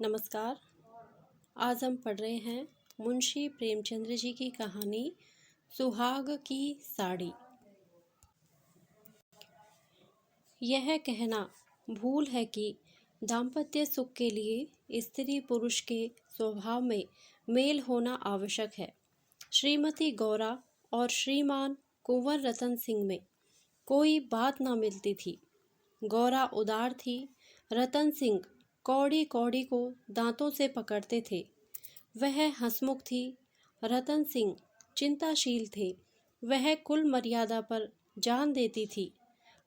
नमस्कार। आज हम पढ़ रहे हैं मुंशी प्रेमचंद्र जी की कहानी सुहाग की साड़ी। यह कहना भूल है कि दाम्पत्य सुख के लिए स्त्री पुरुष के स्वभाव में मेल होना आवश्यक है। श्रीमती गौरा और श्रीमान कुंवर रतन सिंह में कोई बात न मिलती थी। गौरा उदार थी, रतन सिंह कौड़ी कौड़ी को दांतों से पकड़ते थे। वह हंसमुख थी, रतन सिंह चिंताशील थे। वह कुल मर्यादा पर जान देती थी,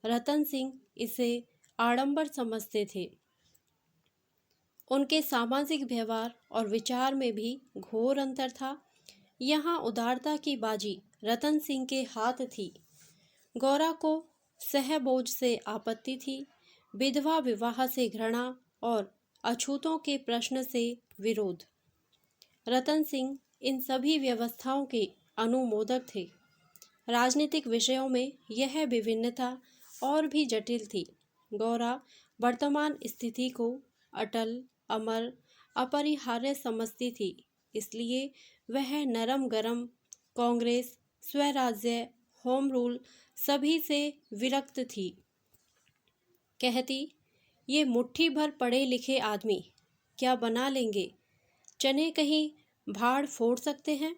रतन सिंह इसे आडंबर समझते थे। उनके सामाजिक व्यवहार और विचार में भी घोर अंतर था। यहाँ उदारता की बाजी रतन सिंह के हाथ थी। गौरा को सहबोझ से आपत्ति थी, विधवा विवाह से घृणा और अछूतों के प्रश्न से विरोध। रतन सिंह इन सभी व्यवस्थाओं के अनुमोदक थे। राजनीतिक विषयों में यह विभिन्नता और भी जटिल थी। गौरा वर्तमान स्थिति को अटल, अमर, अपरिहार्य समझती थी। इसलिए वह नरम गरम, कांग्रेस, स्वराज्य, होम रूल सभी से विरक्त थी। कहती, ये मुट्ठी भर पढ़े लिखे आदमी क्या बना लेंगे? चने कहीं भाड़ फोड़ सकते हैं।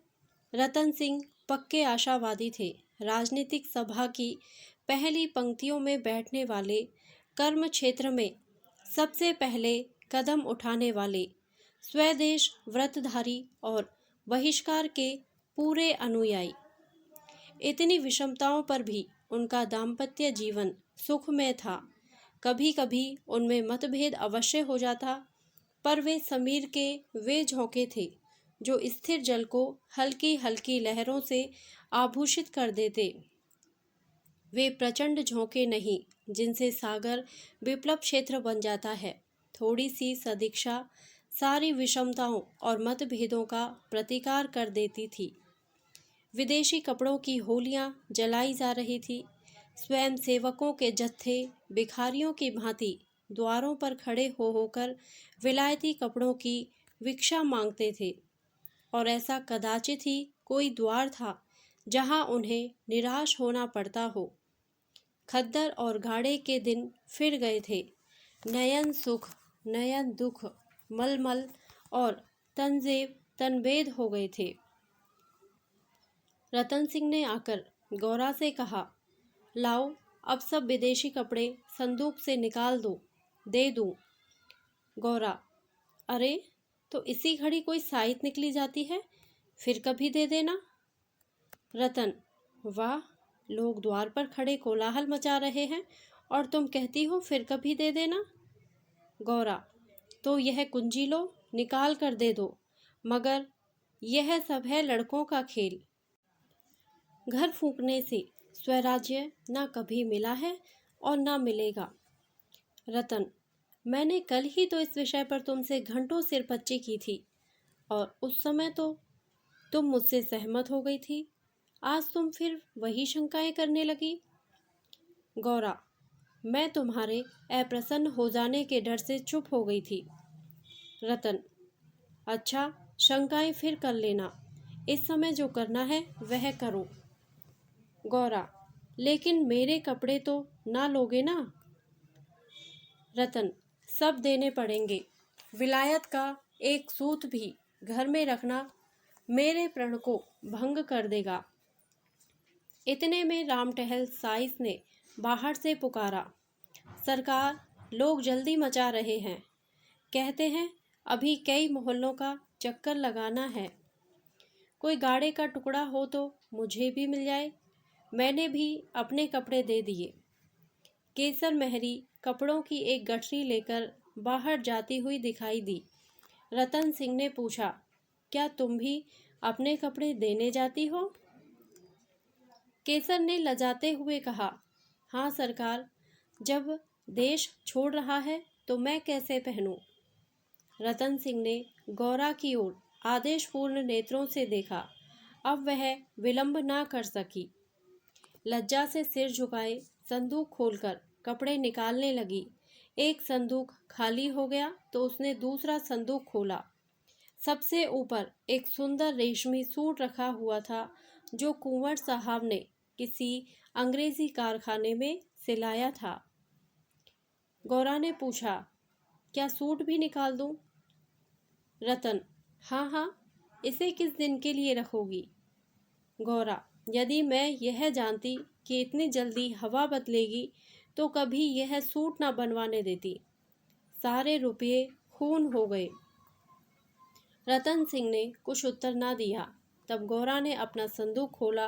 रतन सिंह पक्के आशावादी थे। राजनीतिक सभा की पहली पंक्तियों में बैठने वाले, कर्म क्षेत्र में सबसे पहले कदम उठाने वाले, स्वदेश व्रतधारी और बहिष्कार के पूरे अनुयायी। इतनी विषमताओं पर भी उनका दाम्पत्य जीवन सुखमय था। कभी कभी उनमें मतभेद अवश्य हो जाता, पर वे समीर के वे झोंके थे जो स्थिर जल को हल्की हल्की लहरों से आभूषित कर देते। वे प्रचंड झोंके नहीं जिनसे सागर विप्लव क्षेत्र बन जाता है। थोड़ी सी सदिक्षा सारी विषमताओं और मतभेदों का प्रतिकार कर देती थी। विदेशी कपड़ों की होलियां जलाई जा रही थी। स्वयं सेवकों के जत्थे भिखारियों की भांति द्वारों पर खड़े हो होकर विलायती कपड़ों की भिक्षा मांगते थे, और ऐसा कदाचित ही कोई द्वार था जहां उन्हें निराश होना पड़ता हो। खद्दर और गाड़े के दिन फिर गए थे। नयन सुख, नयन दुख, मलमल और तंजेब तनबेद हो गए थे। रतन सिंह ने आकर गौरा से कहा, लाओ अब सब विदेशी कपड़े संदूक से निकाल दो, दे दूं। गौरा, अरे तो इसी घड़ी कोई साइत निकली जाती है, फिर कभी दे देना। रतन, वाह, लोग द्वार पर खड़े कोलाहल मचा रहे हैं और तुम कहती हो फिर कभी दे देना। गौरा, तो यह कुंजी लो, निकाल कर दे दो, मगर यह सब है लड़कों का खेल। घर फूंकने से स्वराज्य ना कभी मिला है और ना मिलेगा। रतन, मैंने कल ही तो इस विषय पर तुमसे घंटों सिरपच्ची की थी और उस समय तो तुम मुझसे सहमत हो गई थी। आज तुम फिर वही शंकाएं करने लगी। गौरा, मैं तुम्हारे अप्रसन्न हो जाने के डर से चुप हो गई थी। रतन, अच्छा, शंकाएं फिर कर लेना, इस समय जो करना है वह करो। गौरा, लेकिन मेरे कपड़े तो ना लोगे ना? रतन, सब देने पड़ेंगे। विलायत का एक सूत भी घर में रखना मेरे प्रण को भंग कर देगा। इतने में राम टहल साइस ने बाहर से पुकारा, सरकार, लोग जल्दी मचा रहे हैं। कहते हैं अभी कई मोहल्लों का चक्कर लगाना है। कोई गाड़े का टुकड़ा हो तो मुझे भी मिल जाए। मैंने भी अपने कपड़े दे दिए। केसर मेहरी कपड़ों की एक गठरी लेकर बाहर जाती हुई दिखाई दी। रतन सिंह ने पूछा, क्या तुम भी अपने कपड़े देने जाती हो? केसर ने लजाते हुए कहा, हाँ सरकार, जब देश छोड़ रहा है तो मैं कैसे पहनूं? रतन सिंह ने गौरा की ओर आदेशपूर्ण नेत्रों से देखा। अब वह विलंब ना कर सकी। लज्जा से सिर झुकाए संदूक खोलकर कपड़े निकालने लगी। एक संदूक खाली हो गया तो उसने दूसरा संदूक खोला। सबसे ऊपर एक सुंदर रेशमी सूट रखा हुआ था जो कुंवर साहब ने किसी अंग्रेजी कारखाने में सिलाया था। गौरा ने पूछा, क्या सूट भी निकाल दूं? रतन, हाँ हाँ, इसे किस दिन के लिए रखोगी? गौरा, यदि मैं यह जानती कि इतनी जल्दी हवा बदलेगी तो कभी यह सूट न बनवाने देती। सारे रुपये खून हो गए। रतन सिंह ने कुछ उत्तर ना दिया। तब गौरा ने अपना संदूक खोला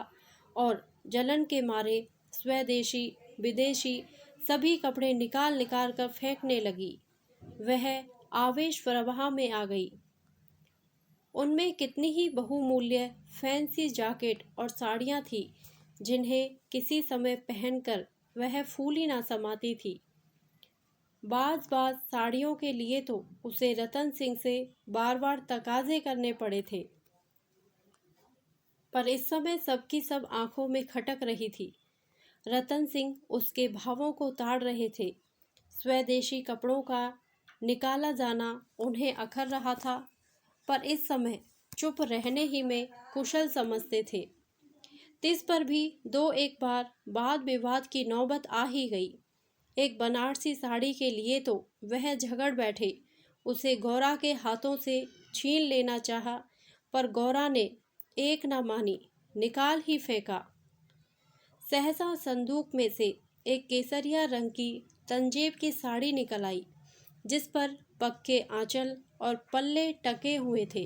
और जलन के मारे स्वदेशी विदेशी सभी कपड़े निकाल निकाल कर फेंकने लगी। वह आवेश प्रवाह में आ गई। उनमें कितनी ही बहुमूल्य फैंसी जैकेट और साड़ियाँ थी जिन्हें किसी समय पहनकर वह फूली ना समाती थी। बाज साड़ियों के लिए तो उसे रतन सिंह से बार बार तकाजे करने पड़े थे। पर इस समय सबकी सब आंखों में खटक रही थी। रतन सिंह उसके भावों को ताड़ रहे थे। स्वदेशी कपड़ों का निकाला जाना उन्हें अखर रहा था, पर इस समय चुप रहने ही में कुशल समझते थे। तिस पर भी दो एक बार वाद विवाद की नौबत आ ही गई। एक बनारसी साड़ी के लिए तो वह झगड़ बैठे। उसे गौरा के हाथों से छीन लेना चाहा, पर गौरा ने एक न मानी, निकाल ही फेंका। सहसा संदूक में से एक केसरिया रंग की तंजेब की साड़ी निकल आई, जिस पर पक्के आंचल और पल्ले टके हुए थे।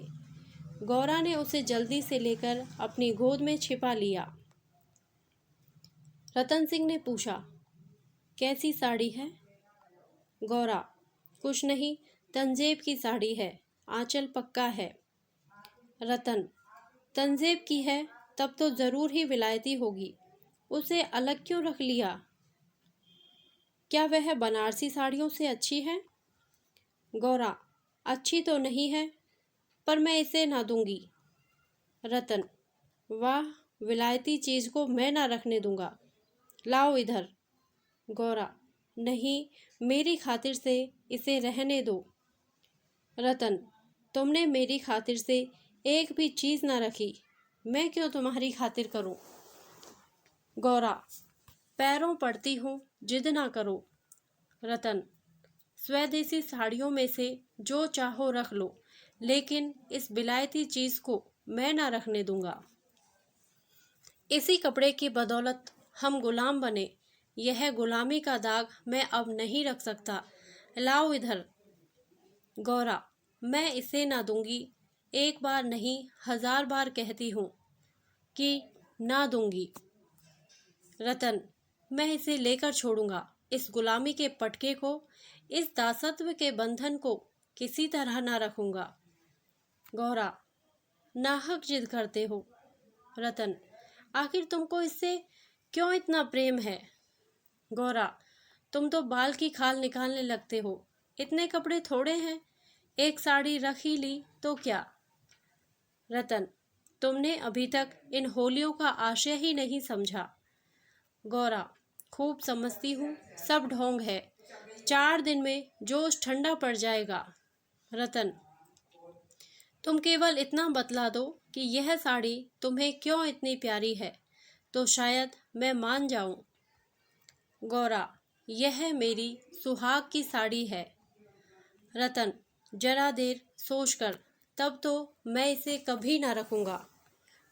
गौरा ने उसे जल्दी से लेकर अपनी गोद में छिपा लिया। रतन सिंह ने पूछा, कैसी साड़ी है? गौरा, कुछ नहीं, तंजेब की साड़ी है, आंचल पक्का है। रतन, तंजेब की है तब तो जरूर ही विलायती होगी, उसे अलग क्यों रख लिया? क्या वह बनारसी साड़ियों से अच्छी है? गौरा, अच्छी तो नहीं है, पर मैं इसे ना दूंगी। रतन, वाह, विलायती चीज को मैं ना रखने दूंगा, लाओ इधर। गौरा, नहीं, मेरी खातिर से इसे रहने दो। रतन, तुमने मेरी खातिर से एक भी चीज ना रखी, मैं क्यों तुम्हारी खातिर करूं? गौरा, पैरों पड़ती हूँ, जिद ना करो। रतन, स्वदेशी साड़ियों में से जो चाहो रख लो, लेकिन इस विलायती चीज को मैं ना रखने दूंगा। इसी कपड़े की बदौलत हम गुलाम बने, यह गुलामी का दाग मैं अब नहीं रख सकता, लाओ इधर। गौरा, मैं इसे ना दूंगी, एक बार नहीं 1000 बार कहती हूँ कि ना दूंगी। रतन, मैं इसे लेकर छोड़ूंगा, इस गुलामी के पटके को, इस दासत्व के बंधन को किसी तरह ना रखूंगा। गौरा, नाहक जिद करते हो। रतन, आखिर तुमको इससे क्यों इतना प्रेम है? गौरा, तुम तो बाल की खाल निकालने लगते हो, इतने कपड़े थोड़े हैं, एक साड़ी रख ही ली तो क्या? रतन, तुमने अभी तक इन होलियों का आशय ही नहीं समझा। गौरा, खूब समझती हूँ, सब ढोंग है, 4 दिन में जोश ठंडा पड़ जाएगा। रतन, तुम केवल इतना बतला दो कि यह साड़ी तुम्हें क्यों इतनी प्यारी है, तो शायद मैं मान जाऊं। गौरा, यह मेरी सुहाग की साड़ी है। रतन, जरा देर सोचकर, तब तो मैं इसे कभी ना रखूंगा।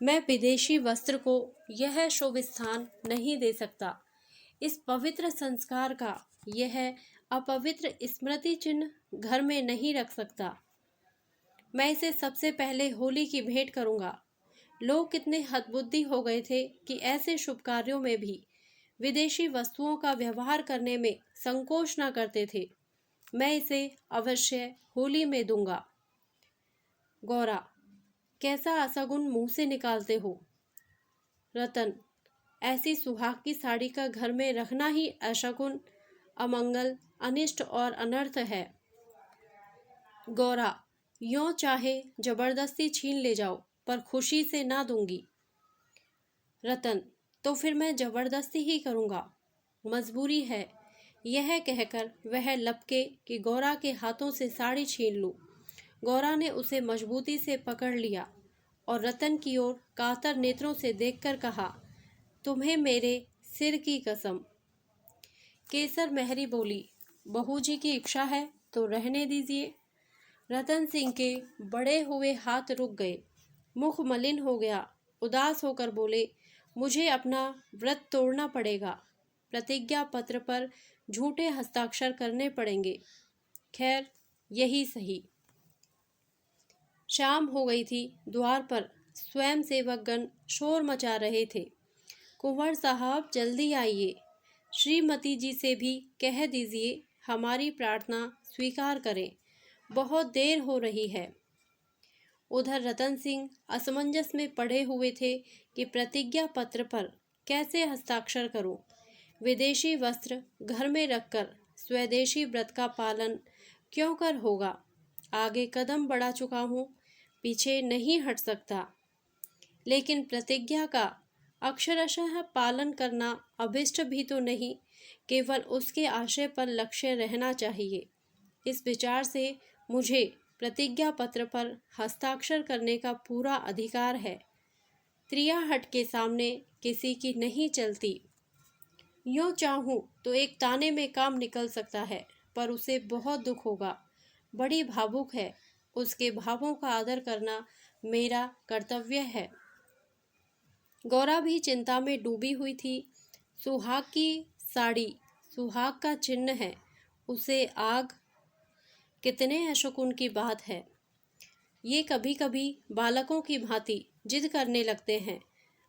मैं विदेशी वस्त्र को यह शुभ स्थान नहीं दे सकता। इस पवित्र संस्कार का यह अपवित्र स्मृति चिन्ह घर में नहीं रख सकता। मैं इसे सबसे पहले होली की भेंट करूंगा। लोग कितने हतबुद्धि हो गए थे कि ऐसे शुभ कार्यों में भी विदेशी वस्तुओं का व्यवहार करने में संकोच न करते थे। मैं इसे अवश्य होली में दूंगा। गौरा, कैसा असगुन मुंह से निकालते हो? रतन, ऐसी सुहाग की साड़ी का घर में रखना ही अशगुन, अमंगल, अनिष्ट और अनर्थ है। गौरा, यों चाहे जबरदस्ती छीन ले जाओ, पर खुशी से ना दूंगी। रतन, तो फिर मैं जबरदस्ती ही करूंगा, मजबूरी है, यह कहकर वह लपके कि गौरा के हाथों से साड़ी छीन लूं। गौरा ने उसे मजबूती से पकड़ लिया और रतन की ओर कातर नेत्रों से देखकर कहा, तुम्हें मेरे सिर की कसम। केसर मेहरी बोली, बहू जी की इच्छा है तो रहने दीजिए। रतन सिंह के बड़े हुए हाथ रुक गए, मुख मलिन हो गया। उदास होकर बोले, मुझे अपना व्रत तोड़ना पड़ेगा, प्रतिज्ञा पत्र पर झूठे हस्ताक्षर करने पड़ेंगे। खैर, यही सही। शाम हो गई थी। द्वार पर स्वयं सेवकगण शोर मचा रहे थे। कुंवर साहब जल्दी आइए, श्रीमती जी से भी कह दीजिए हमारी प्रार्थना स्वीकार करें, बहुत देर हो रही है। उधर रतन सिंह असमंजस में पड़े हुए थे कि प्रतिज्ञा पत्र पर कैसे हस्ताक्षर करूं। विदेशी वस्त्र घर में रखकर स्वदेशी व्रत का पालन क्यों कर होगा। आगे कदम बढ़ा चुका हूँ, पीछे नहीं हट सकता। लेकिन प्रतिज्ञा का अक्षरशः पालन करना अभिष्ट भी तो नहीं, केवल उसके आशय पर लक्ष्य रहना चाहिए। इस विचार से मुझे प्रतिज्ञा पत्र पर हस्ताक्षर करने का पूरा अधिकार है। त्रियाहट के सामने किसी की नहीं चलती। यूँ चाहूँ तो एक ताने में काम निकल सकता है, पर उसे बहुत दुख होगा। बड़ी भावुक है, उसके भावों का आदर करना मेरा कर्तव्य है। गौरा भी चिंता में डूबी हुई थी। सुहाग की साड़ी सुहाग का चिन्ह है, उसे आग, कितने अशकुन की बात है। ये कभी कभी बालकों की भांति जिद करने लगते हैं,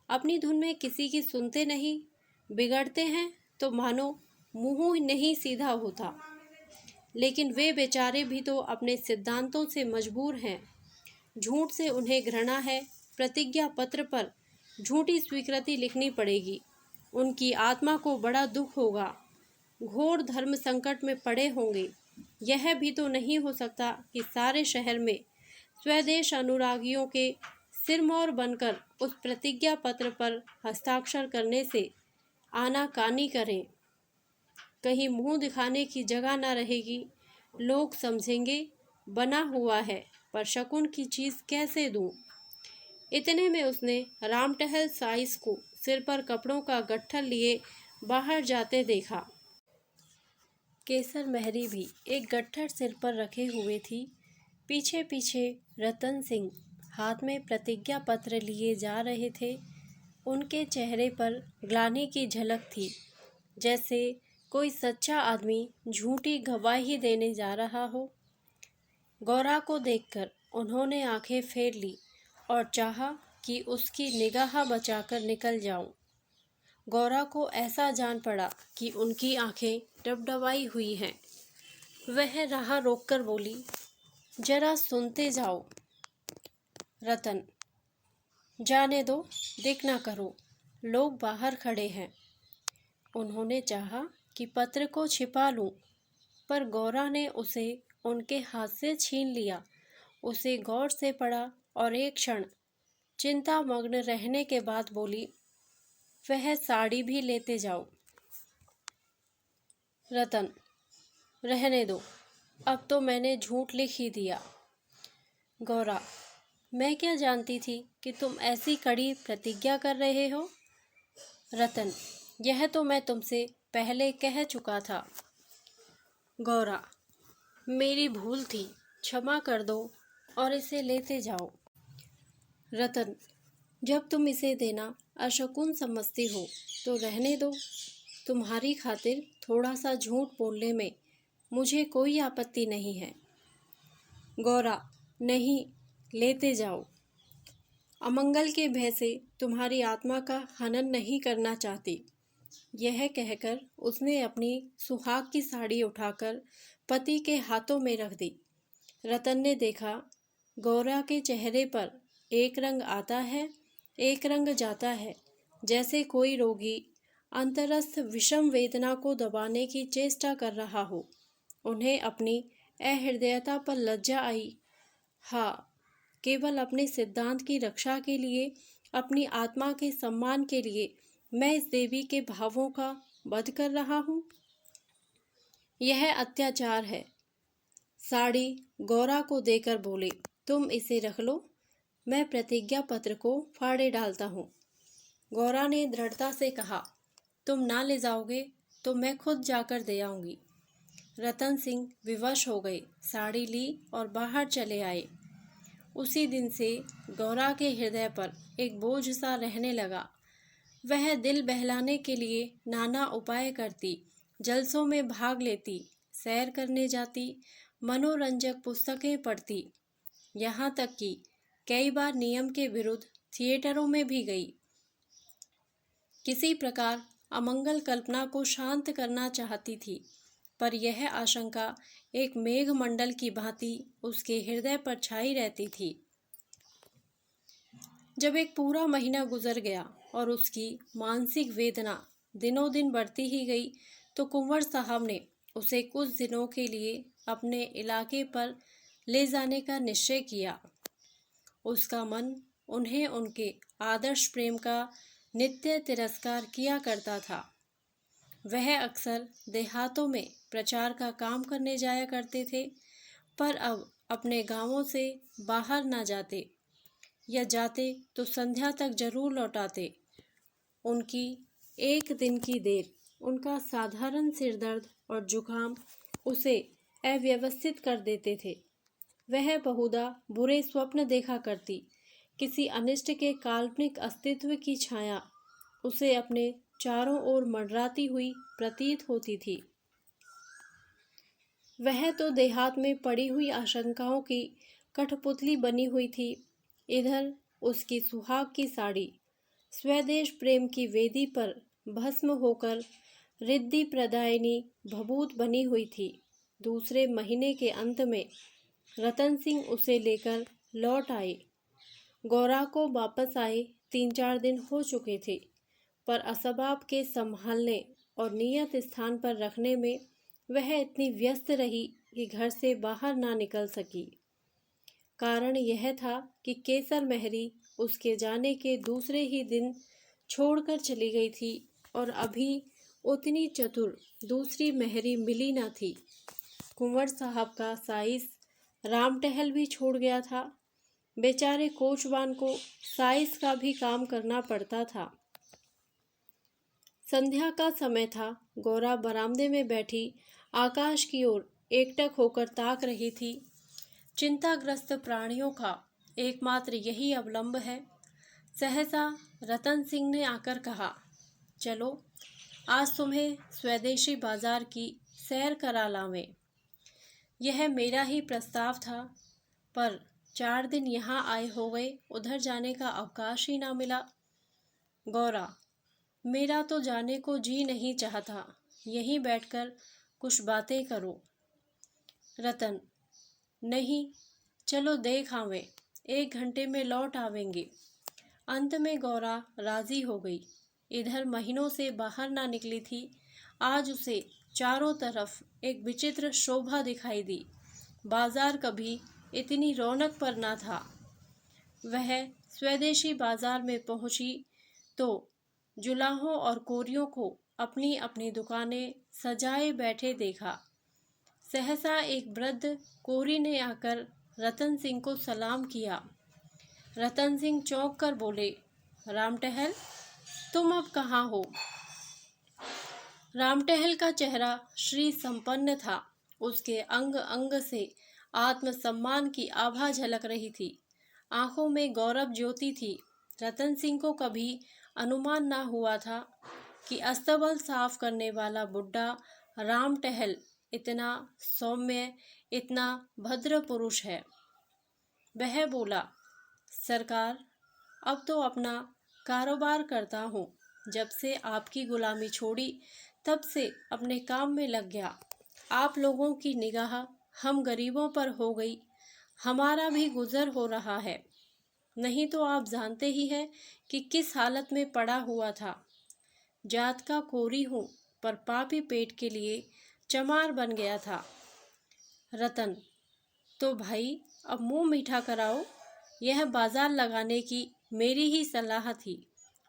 अपनी धुन में किसी की सुनते नहीं, बिगड़ते हैं तो मानो मुंह नहीं सीधा होता। लेकिन वे बेचारे भी तो अपने सिद्धांतों से मजबूर हैं। झूठ से उन्हें घृणा है। प्रतिज्ञा पत्र पर झूठी स्वीकृति लिखनी पड़ेगी। उनकी आत्मा को बड़ा दुख होगा, घोर धर्म संकट में पड़े होंगे। यह भी तो नहीं हो सकता कि सारे शहर में स्वदेश अनुरागियों के सिरमौर बनकर उस प्रतिज्ञा पत्र पर हस्ताक्षर करने से आनाकानी करें। कहीं मुंह दिखाने की जगह न रहेगी। लोग समझेंगे बना हुआ है, पर शकुन की चीज़ कैसे दूं। इतने में उसने रामटहल साइस को सिर पर कपड़ों का गट्ठल लिए बाहर जाते देखा। केसर मेहरी भी एक गट्ठर सिर पर रखे हुए थी। पीछे पीछे रतन सिंह हाथ में प्रतिज्ञा पत्र लिए जा रहे थे। उनके चेहरे पर ग्लानि की झलक थी, जैसे कोई सच्चा आदमी झूठी गवाही देने जा रहा हो। गौरा को देखकर उन्होंने आंखें फेर ली और चाहा कि उसकी निगाह बचाकर निकल जाऊं। गौरा को ऐसा जान पड़ा कि उनकी आंखें डबडबाई हुई हैं। वह राह रोककर बोली, जरा सुनते जाओ। रतन, जाने दो, देख ना करो, लोग बाहर खड़े हैं। उन्होंने चाहा कि पत्र को छिपा लूं, पर गौरा ने उसे उनके हाथ से छीन लिया। उसे गौर से पढ़ा और एक क्षण चिंतामग्न रहने के बाद बोली, वह साड़ी भी लेते जाओ। रतन, रहने दो, अब तो मैंने झूठ लिख ही दिया। गौरा, मैं क्या जानती थी कि तुम ऐसी कड़ी प्रतिज्ञा कर रहे हो। रतन, यह तो मैं तुमसे पहले कह चुका था। गौरा, मेरी भूल थी, क्षमा कर दो और इसे लेते जाओ। रतन, जब तुम इसे देना अशकुन समझती हो तो रहने दो। तुम्हारी खातिर थोड़ा सा झूठ बोलने में मुझे कोई आपत्ति नहीं है। गौरा, नहीं, लेते जाओ। अमंगल के भय से तुम्हारी आत्मा का हनन नहीं करना चाहती। यह कहकर उसने अपनी सुहाग की साड़ी उठाकर पति के हाथों में रख दी। रतन ने देखा, गौरा के चेहरे पर एक रंग आता है, एक रंग जाता है, जैसे कोई रोगी अंतरस्थ विषम वेदना को दबाने की चेष्टा कर रहा हो। उन्हें अपनी अहृदयता पर लज्जा आई। हाँ, केवल अपने सिद्धांत की रक्षा के लिए, अपनी आत्मा के सम्मान के लिए मैं इस देवी के भावों का वध कर रहा हूँ। यह अत्याचार है। साड़ी गौरा को देकर बोले, तुम इसे रख लो, मैं प्रतिज्ञा पत्र को फाड़े डालता हूँ। गौरा ने दृढ़ता से कहा, तुम ना ले जाओगे तो मैं खुद जाकर दे आऊंगी। रतन सिंह विवश हो गए, साड़ी ली और बाहर चले आए। उसी दिन से गौरा के हृदय पर एक बोझ सा रहने लगा। वह दिल बहलाने के लिए नाना उपाय करती, जलसों में भाग लेती, सैर करने जाती, मनोरंजक पुस्तकें पढ़ती, यहाँ तक कि कई बार नियम के विरुद्ध थिएटरों में भी गई। किसी प्रकार अमंगल कल्पना को शांत करना चाहती थी, पर यह आशंका एक मेघमंडल की भांति उसके हृदय पर छाई रहती थी। जब एक पूरा महीना गुजर गया और उसकी मानसिक वेदना दिनों दिन बढ़ती ही गई, तो कुंवर साहब ने उसे कुछ दिनों के लिए अपने इलाके पर ले जाने का निश्चय किया। उसका मन उन्हें उनके आदर्श प्रेम का नित्य तिरस्कार किया करता था। वह अक्सर देहातों में प्रचार का काम करने जाया करते थे, पर अब अपने गांवों से बाहर न जाते, या जाते तो संध्या तक जरूर लौटाते। उनकी एक दिन की देर, उनका साधारण सिरदर्द और जुकाम उसे अव्यवस्थित कर देते थे। वह बहुधा बुरे स्वप्न देखा करती। किसी अनिष्ट के काल्पनिक अस्तित्व की छाया उसे अपने चारों ओर मंडराती हुई प्रतीत होती थी। वह तो देहात में पड़ी हुई आशंकाओं की कठपुतली बनी हुई थी। इधर उसकी सुहाग की साड़ी स्वदेश प्रेम की वेदी पर भस्म होकर रिद्धि प्रदायिनी भभूत बनी हुई थी। दूसरे महीने के अंत में रतन सिंह उसे लेकर लौट आए। गौरा को वापस आए 3-4 दिन हो चुके थे, पर असबाब के संभालने और नियत स्थान पर रखने में वह इतनी व्यस्त रही कि घर से बाहर ना निकल सकी। कारण यह था कि केसर मेहरी उसके जाने के दूसरे ही दिन छोड़कर चली गई थी और अभी उतनी चतुर दूसरी मेहरी मिली न थी। कुंवर साहब का साइस राम टहल भी छोड़ गया था। बेचारे कोचवान को साइस का भी काम करना पड़ता था। संध्या का समय था। गौरा बरामदे में बैठी आकाश की ओर एकटक होकर ताक रही थी। चिंताग्रस्त प्राणियों का एकमात्र यही अवलंब है। सहसा रतन सिंह ने आकर कहा, चलो आज तुम्हें स्वदेशी बाजार की सैर करा लावें। यह मेरा ही प्रस्ताव था, पर 4 दिन यहाँ आए हो गए, उधर जाने का अवकाश ही ना मिला। गौरा, मेरा तो जाने को जी नहीं चाहता, यहीं बैठकर कुछ बातें करो। रतन, नहीं, चलो देख आवें, 1 घंटे में लौट आवेंगे। अंत में गौरा राजी हो गई। इधर महीनों से बाहर ना निकली थी। आज उसे चारों तरफ एक विचित्र शोभा दिखाई दी। बाजार कभी इतनी रौनक पर ना था। वह स्वदेशी बाजार में पहुंची तो जुलाहों और कोरियों को अपनी अपनी दुकानें सजाए बैठे देखा। सहसा एक वृद्ध कोरी ने आकर रतन सिंह को सलाम किया। रतन सिंह चौंक कर बोले, राम टहल, तुम अब कहाँ हो? राम टहल का चेहरा श्री संपन्न था। उसके अंग अंग से आत्मसम्मान की आभा झलक रही थी। आंखों में गौरव ज्योति थी। रतन सिंह को कभी अनुमान ना हुआ था कि अस्तबल साफ करने वाला बुड्ढा राम टहल इतना सौम्य, इतना भद्र पुरुष है। वह बोला, सरकार, अब तो अपना कारोबार करता हूँ। जब से आपकी गुलामी छोड़ी, तब से अपने काम में लग गया। आप लोगों की निगाह हम गरीबों पर हो गई, हमारा भी गुजर हो रहा है। नहीं तो आप जानते ही हैं कि किस हालत में पड़ा हुआ था। जात का कोरी हूँ, पर पापी पेट के लिए चमार बन गया था। रतन, तो भाई अब मुंह मीठा कराओ। यह बाजार लगाने की मेरी ही सलाह थी,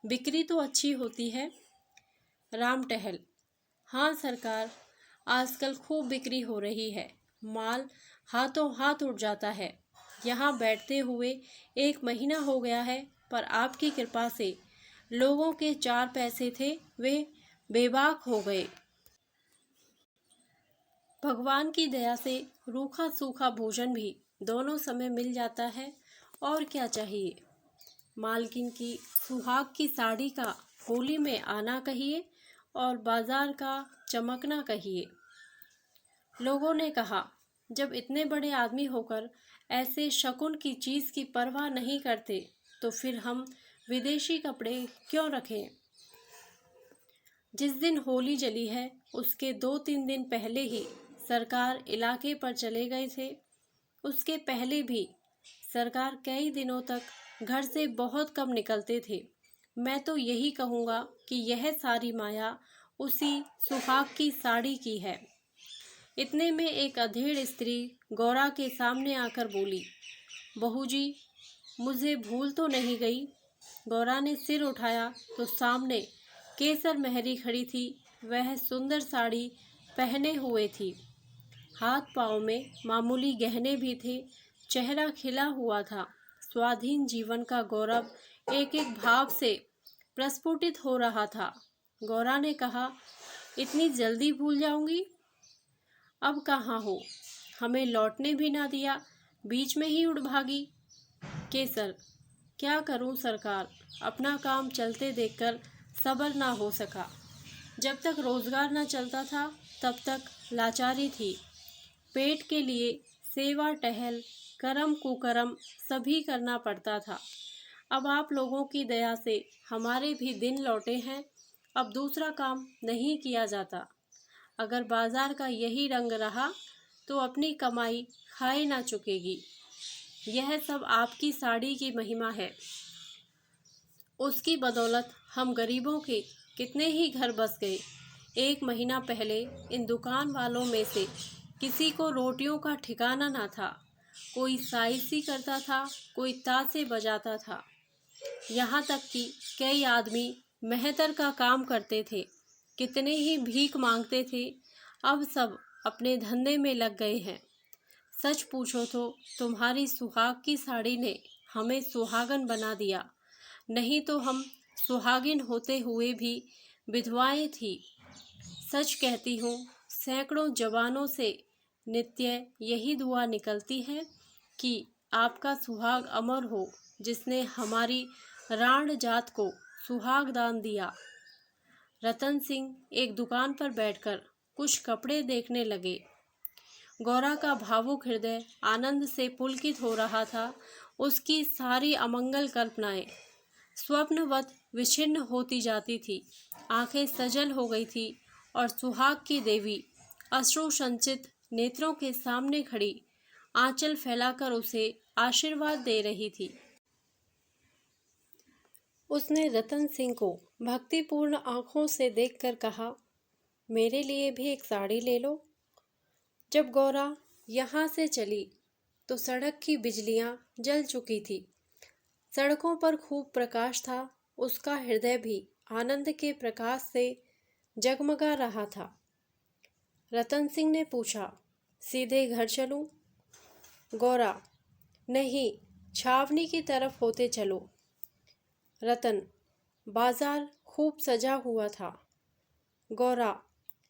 बिक्री तो अच्छी होती है। राम टहल, हाँ सरकार, आजकल खूब बिक्री हो रही है, माल हाथों हाथ उठ जाता है। यहाँ बैठते हुए 1 महीना हो गया है, पर आपकी कृपा से लोगों के 4 पैसे थे वे बेबाक हो गए। भगवान की दया से रूखा सूखा भोजन भी दोनों समय मिल जाता है, और क्या चाहिए। मालकिन की सुहाग की साड़ी का होली में आना कहिए और बाजार का चमकना कहिए। लोगों ने कहा, जब इतने बड़े आदमी होकर ऐसे शकुन की चीज की परवाह नहीं करते तो फिर हम विदेशी कपड़े क्यों रखें। जिस दिन होली जली है उसके 2-3 दिन पहले ही सरकार इलाके पर चले गए थे। उसके पहले भी सरकार कई दिनों तक घर से बहुत कम निकलते थे। मैं तो यही कहूँगा कि यह सारी माया उसी सुहाग की साड़ी की है। इतने में एक अधेड़ स्त्री गौरा के सामने आकर बोली, बहू जी, मुझे भूल तो नहीं गई। गौरा ने सिर उठाया तो सामने केसर मेहरी खड़ी थी। वह सुंदर साड़ी पहने हुए थी, हाथ पाँव में मामूली गहने भी थे, चेहरा खिला हुआ था। स्वाधीन जीवन का गौरव एक एक भाव से प्रस्फुटित हो रहा था। गौरा ने कहा, इतनी जल्दी भूल जाऊंगी? अब कहाँ हो, हमें लौटने भी ना दिया, बीच में ही उड़ भागी। केसर, क्या करूं सरकार, अपना काम चलते देखकर सब्र ना हो सका। जब तक रोजगार न चलता था तब तक लाचारी थी। पेट के लिए सेवा टहल करम कुकरम सभी करना पड़ता था। अब आप लोगों की दया से हमारे भी दिन लौटे हैं। अब दूसरा काम नहीं किया जाता। अगर बाजार का यही रंग रहा तो अपनी कमाई खाए ना चुकेगी। यह सब आपकी साड़ी की महिमा है। उसकी बदौलत हम गरीबों के कितने ही घर बस गए। 1 महीना पहले इन दुकान वालों में से किसी को रोटियों का ठिकाना ना था। कोई साइसी करता था, कोई तासे बजाता था, यहाँ तक कि कई आदमी मेहतर का काम करते थे, कितने ही भीख मांगते थे। अब सब अपने धंधे में लग गए हैं। सच पूछो तो तुम्हारी सुहाग की साड़ी ने हमें सुहागन बना दिया, नहीं तो हम सुहागिन होते हुए भी विधवाएं थी। सच कहती हूँ, सैकड़ों जवानों से नित्य यही दुआ निकलती है कि आपका सुहाग अमर हो, जिसने हमारी राण जात को सुहाग दान दिया। रतन सिंह एक दुकान पर बैठकर कुछ कपड़े देखने लगे। गौरा का भावुक हृदय आनंद से पुलकित हो रहा था। उसकी सारी अमंगल कल्पनाएं स्वप्नवत विच्छिन्न होती जाती थी। आंखें सजल हो गई थी और सुहाग की देवी अश्रु संचित नेत्रों के सामने खड़ी आंचल फैलाकर उसे आशीर्वाद दे रही थी। उसने रतन सिंह को भक्तिपूर्ण आंखों से देखकर कहा, मेरे लिए भी एक साड़ी ले लो। जब गौरा यहाँ से चली तो सड़क की बिजलियां जल चुकी थी। सड़कों पर खूब प्रकाश था। उसका हृदय भी आनंद के प्रकाश से जगमगा रहा था। रतन सिंह ने पूछा, सीधे घर चलूं? गौरा, नहीं, छावनी की तरफ होते चलो। रतन, बाजार खूब सजा हुआ था। गौरा,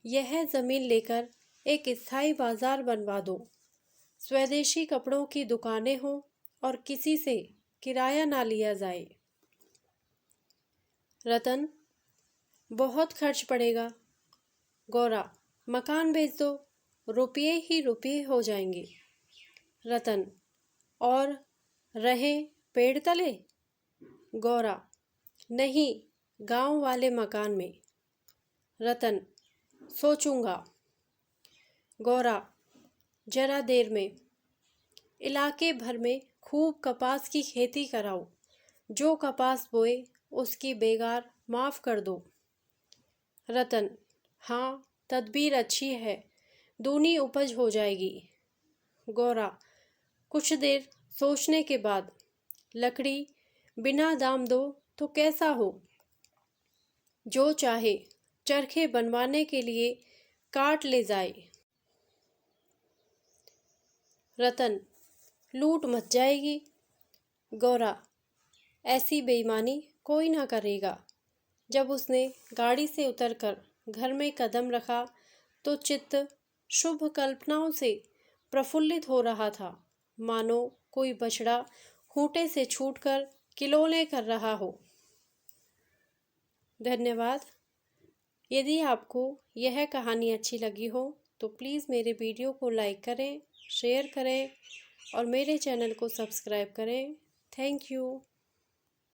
यह जमीन लेकर एक स्थायी बाजार बनवा दो। स्वदेशी कपड़ों की दुकानें हों और किसी से किराया ना लिया जाए। रतन, बहुत खर्च पड़ेगा। गौरा, मकान बेच दो, रुपये ही रुपये हो जाएंगे। रतन, और रहें पेड़ तले? गौरा, नहीं, गांव वाले मकान में। रतन, सोचूंगा। गौरा, जरा देर में। इलाके भर में खूब कपास की खेती कराओ। जो कपास बोए उसकी बेगार माफ कर दो। रतन, हाँ, तदबीर अच्छी है, दूनी उपज हो जाएगी। गौरा, कुछ देर सोचने के बाद, लकड़ी बिना दाम दो तो कैसा हो? जो चाहे चरखे बनवाने के लिए काट ले जाए। रतन, लूट मच जाएगी। गौरा, ऐसी बेईमानी कोई ना करेगा। जब उसने गाड़ी से उतरकर घर में कदम रखा तो चित्त शुभ कल्पनाओं से प्रफुल्लित हो रहा था, मानो कोई बछड़ा खूंटे से छूटकर किलोले कर रहा हो। धन्यवाद। यदि आपको यह कहानी अच्छी लगी हो तो प्लीज़ मेरे वीडियो को लाइक करें, शेयर करें और मेरे चैनल को सब्सक्राइब करें। Thank you.